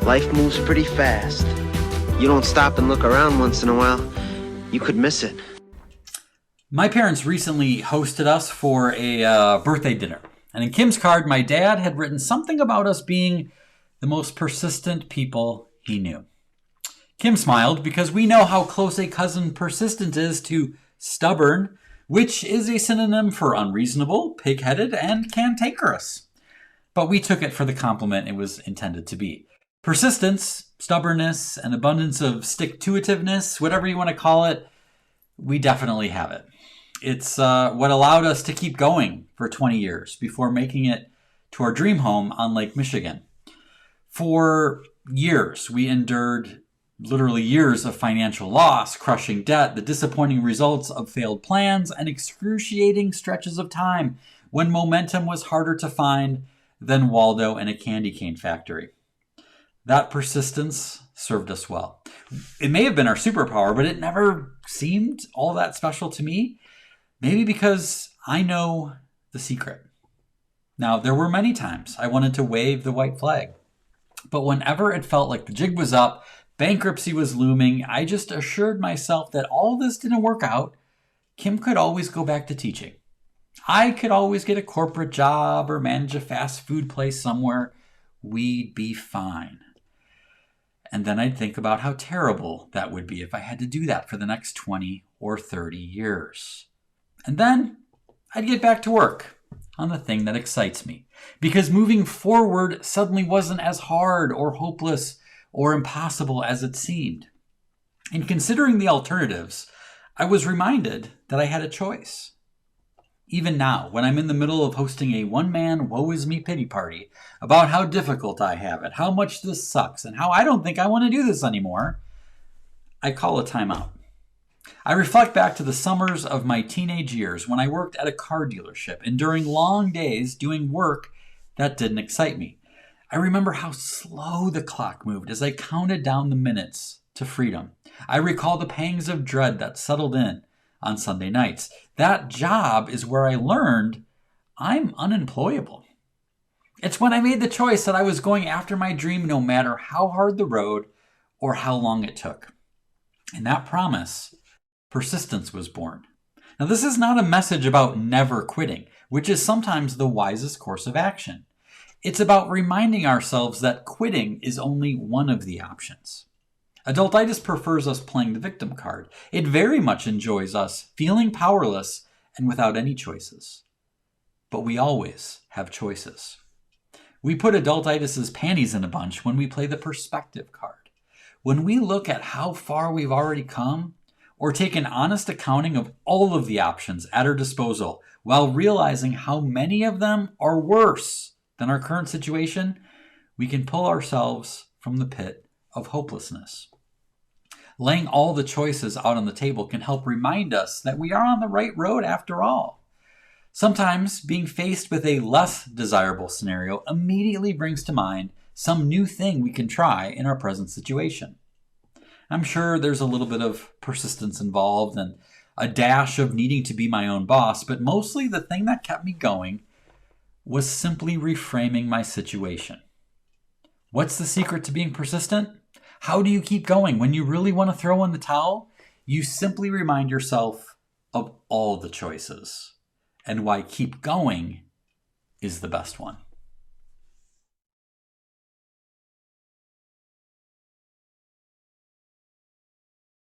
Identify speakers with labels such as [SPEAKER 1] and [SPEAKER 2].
[SPEAKER 1] Life moves pretty fast. You don't stop and look around once in a while, you could miss it.
[SPEAKER 2] My parents recently hosted us for a birthday dinner. And in Kim's card, my dad had written something about us being the most persistent people he knew. Kim smiled because we know how close a cousin persistent is to stubborn, which is a synonym for unreasonable, pig-headed, and cantankerous. But we took it for the compliment it was intended to be. Persistence, stubbornness, an abundance of stick-to-itiveness, whatever you want to call it, we definitely have it. It's what allowed us to keep going for 20 years before making it to our dream home on Lake Michigan. For years, we endured literally years of financial loss, crushing debt, the disappointing results of failed plans, and excruciating stretches of time when momentum was harder to find than Waldo in a candy cane factory. That persistence served us well. It may have been our superpower, but it never seemed all that special to me. Maybe because I know the secret. Now, there were many times I wanted to wave the white flag. But whenever it felt like the jig was up, bankruptcy was looming, I just assured myself that all this didn't work out. Kim could always go back to teaching. I could always get a corporate job or manage a fast food place somewhere. We'd be fine. And then I'd think about how terrible that would be if I had to do that for the next 20 or 30 years. And then I'd get back to work on the thing that excites me. Because moving forward suddenly wasn't as hard or hopeless or impossible as it seemed. In considering the alternatives, I was reminded that I had a choice. Even now, when I'm in the middle of hosting a one-man woe-is-me pity party about how difficult I have it, how much this sucks, and how I don't think I want to do this anymore, I call a timeout. I reflect back to the summers of my teenage years when I worked at a car dealership, enduring long days doing work that didn't excite me. I remember how slow the clock moved as I counted down the minutes to freedom. I recall the pangs of dread that settled in on Sunday nights. That job is where I learned I'm unemployable. It's when I made the choice that I was going after my dream no matter how hard the road or how long it took. In that promise, persistence was born. Now, this is not a message about never quitting, which is sometimes the wisest course of action. It's about reminding ourselves that quitting is only one of the options. Adultitis prefers us playing the victim card. It very much enjoys us feeling powerless and without any choices. But we always have choices. We put adultitis's panties in a bunch when we play the perspective card. When we look at how far we've already come, or take an honest accounting of all of the options at our disposal while realizing how many of them are worse than our current situation, we can pull ourselves from the pit of hopelessness. Laying all the choices out on the table can help remind us that we are on the right road after all. Sometimes being faced with a less desirable scenario immediately brings to mind some new thing we can try in our present situation. I'm sure there's a little bit of persistence involved and a dash of needing to be my own boss, but mostly the thing that kept me going was simply reframing my situation. What's the secret to being persistent? How do you keep going when you really want to throw in the towel? You simply remind yourself of all the choices and why keep going is the best one.